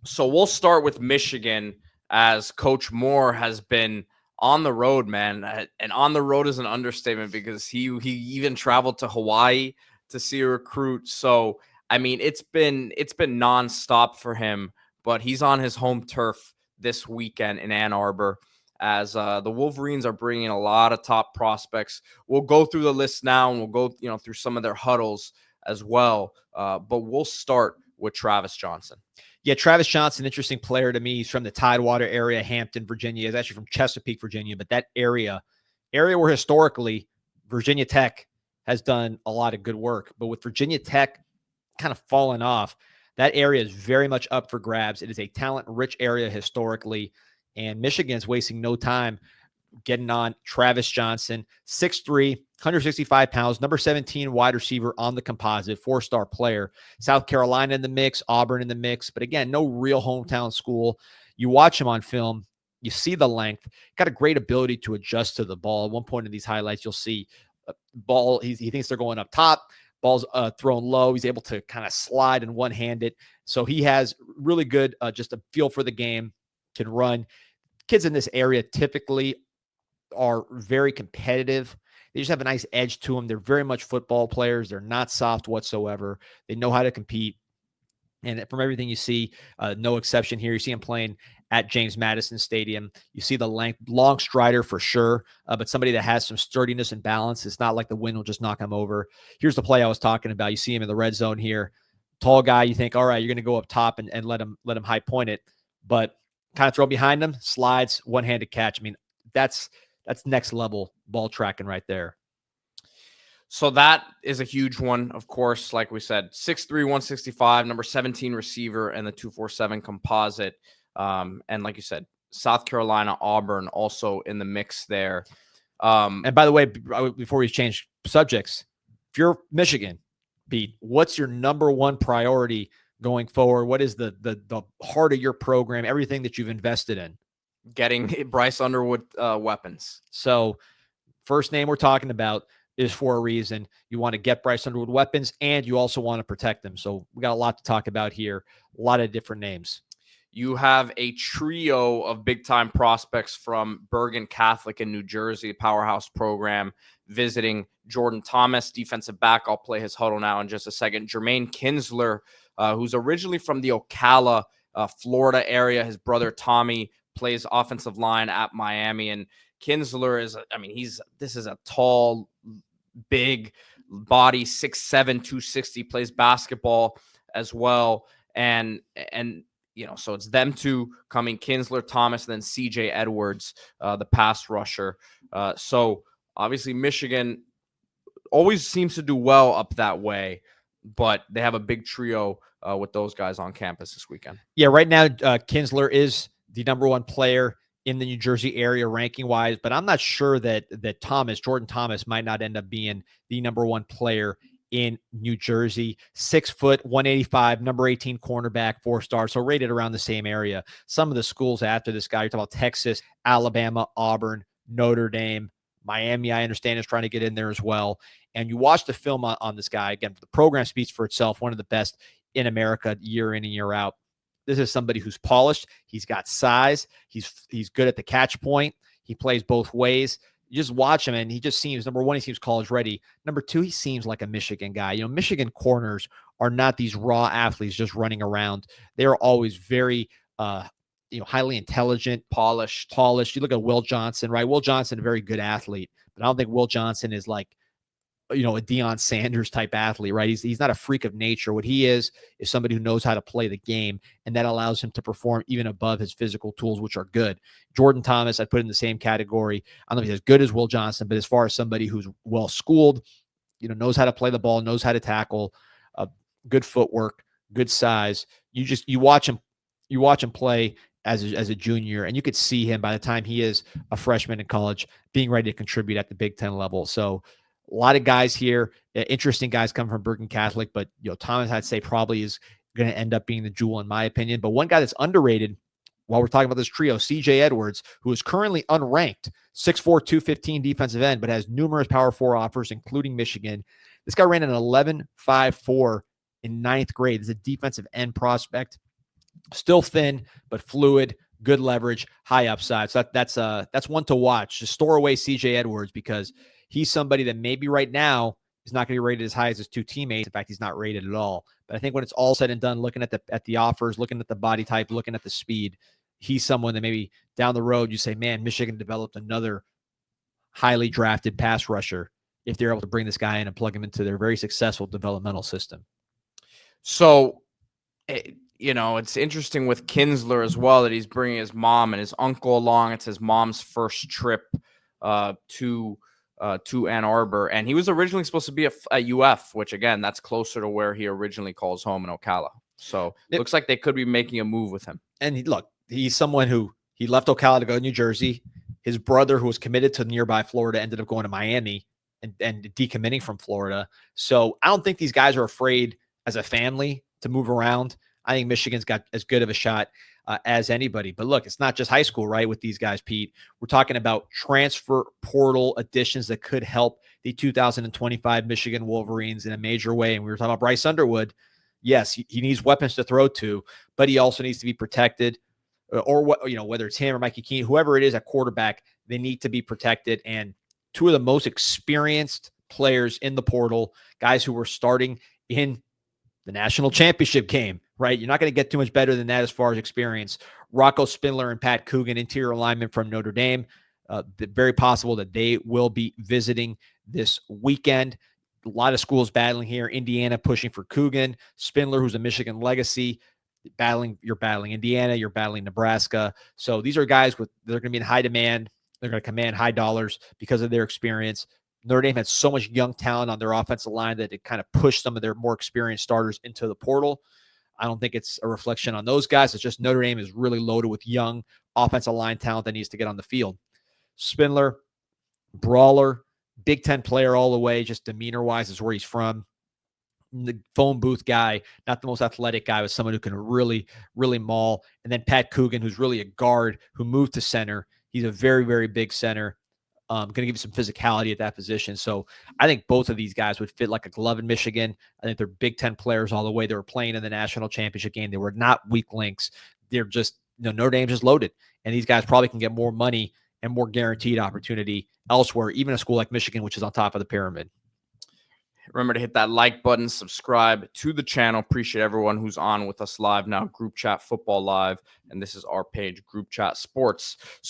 So we'll start with Michigan, as Coach Moore has been on the road, man. And on the road is an understatement, because he even traveled to Hawaii to see a recruit. So I mean, it's been nonstop for him, but he's on his home turf this weekend in Ann Arbor, as the Wolverines are bringing a lot of top prospects. We'll go through the list now, and we'll go through some of their huddles as well. But we'll start with Travis Johnson. Yeah, Travis Johnson, interesting player to me. He's from the Tidewater area, Hampton, Virginia. He's actually from Chesapeake, Virginia, but that area where historically Virginia Tech has done a lot of good work. But with Virginia Tech kind of fallen off, that area is very much up for grabs. It is a talent-rich area historically, and Michigan is wasting no time getting on Travis Johnson, 6'3", 165 pounds, number 17 wide receiver on the composite, four-star player. South Carolina in the mix, Auburn in the mix, but again, no real hometown school. You watch him on film, you see the length, got a great ability to adjust to the ball. At one point in these highlights, you'll see a ball, he thinks they're going up top, ball's thrown low. He's able to kind of slide and one-handed. So he has really good, just a feel for the game, can run. Kids in this area typically are very competitive. They just have a nice edge to them. They're very much football players. They're not soft whatsoever. They know how to compete. And from everything you see, no exception here. You see him playing at James Madison Stadium. You see the length, long strider for sure, but somebody that has some sturdiness and balance. It's not like the wind will just knock him over. Here's the play I was talking about. You see him in the red zone here. Tall guy, you think, all right, you're going to go up top and let him high point it. But kind of throw behind him, slides, one-handed catch. I mean, that's next level ball tracking right there. So that is a huge one, of course. Like we said, 6'3", 165, number 17 receiver, and the 247 composite. And like you said, South Carolina, Auburn also in the mix there. And by the way, before we change subjects, if you're Michigan, Pete, what's your number one priority going forward? What is the heart of your program, everything that you've invested in? Getting Bryce Underwood weapons. So first name we're talking about is for a reason. You want to get Bryce Underwood weapons, and you also want to protect them. So we got a lot to talk about here, a lot of different names. You have a trio of big-time prospects from Bergen Catholic in New Jersey, powerhouse program, visiting Jordan Thomas, defensive back. I'll play his huddle now in just a second. Jermaine Kinsler, who's originally from the Ocala, Florida area. His brother Tommy plays offensive line at Miami, and Kinsler this is a tall, big body, 6'7", 260, plays basketball as well. And so it's them two coming, Kinsler, Thomas, and then CJ Edwards, the pass rusher. So obviously Michigan always seems to do well up that way, but they have a big trio with those guys on campus this weekend. Yeah, right now Kinsler is the number one player in the New Jersey area ranking wise, but I'm not sure that Jordan Thomas might not end up being the number one player in New Jersey. 6 foot, 185, number 18 cornerback, 4-star. So rated around the same area. Some of the schools after this guy, you're talking about Texas, Alabama, Auburn, Notre Dame, Miami, I understand, is trying to get in there as well. And you watch the film on this guy. Again, the program speaks for itself. One of the best in America year in and year out. This is somebody who's polished. He's got size. He's good at the catch point. He plays both ways. You just watch him, and he just seems, number one, he seems college ready. Number two, he seems like a Michigan guy. Michigan corners are not these raw athletes just running around. They're always very, highly intelligent, polished. You look at Will Johnson, right? Will Johnson, a very good athlete, but I don't think Will Johnson is like, a Deion Sanders type athlete, right? He's not a freak of nature. What he is somebody who knows how to play the game, and that allows him to perform even above his physical tools, which are good. Jordan Thomas, I'd put in the same category. I don't know if he's as good as Will Johnson, but as far as somebody who's well-schooled, knows how to play the ball, knows how to tackle, good footwork, good size. You watch him play as a junior, and you could see him by the time he is a freshman in college being ready to contribute at the Big Ten level. So a lot of guys here, interesting guys come from Bergen Catholic, but Thomas, I'd say, probably is going to end up being the jewel in my opinion. But one guy that's underrated while we're talking about this trio, CJ Edwards, who is currently unranked, 6'4", 215 defensive end, but has numerous Power 4 offers, including Michigan. This guy ran an 11.54 in ninth grade. This is a defensive end prospect. Still thin, but fluid, good leverage, high upside. So that's one to watch. Just store away CJ Edwards because he's somebody that maybe right now is not going to be rated as high as his two teammates. In fact, he's not rated at all. But I think when it's all said and done, looking at the offers, looking at the body type, looking at the speed, he's someone that maybe down the road you say, man, Michigan developed another highly drafted pass rusher if they're able to bring this guy in and plug him into their very successful developmental system. So, it's interesting with Kinsler as well that he's bringing his mom and his uncle along. It's his mom's first trip to Ann Arbor, and he was originally supposed to be at UF, which again, that's closer to where he originally calls home in Ocala. So it looks like they could be making a move with him. And he's someone who he left Ocala to go to New Jersey. His brother, who was committed to nearby Florida, ended up going to Miami and decommitting from Florida. So I don't think these guys are afraid as a family to move around. I think Michigan's got as good of a shot as anybody. But look, it's not just high school, right, with these guys, Pete. We're talking about transfer portal additions that could help the 2025 Michigan Wolverines in a major way. And we were talking about Bryce Underwood. Yes, he needs weapons to throw to, but he also needs to be protected. Or what, whether it's him or Mikey Keene, whoever it is at quarterback, they need to be protected. And two of the most experienced players in the portal, guys who were starting in the national championship game, right? You're not going to get too much better than that as far as experience. Rocco Spindler and Pat Coogan, interior linemen from Notre Dame. Very possible that they will be visiting this weekend. A lot of schools battling here. Indiana pushing for Coogan. Spindler, who's a Michigan legacy, you're battling Indiana, you're battling Nebraska. So these are guys they're going to be in high demand. They're going to command high dollars because of their experience. Notre Dame had so much young talent on their offensive line that it kind of pushed some of their more experienced starters into the portal. I don't think it's a reflection on those guys. It's just Notre Dame is really loaded with young offensive line talent that needs to get on the field. Spindler, brawler, Big Ten player all the way, just demeanor-wise is where he's from. The phone booth guy, not the most athletic guy, but someone who can really, really maul. And then Pat Coogan, who's really a guard who moved to center. He's a very, very big center. Going to give you some physicality at that position. So I think both of these guys would fit like a glove in Michigan. I think they're Big Ten players all the way. They were playing in the national championship game. They were not weak links. They're just, Notre Dame's just loaded. And these guys probably can get more money and more guaranteed opportunity elsewhere, even a school like Michigan, which is on top of the pyramid. Remember to hit that like button, subscribe to the channel. Appreciate everyone who's on with us live now. Group Chat Football Live. And this is our page, Group Chat Sports. So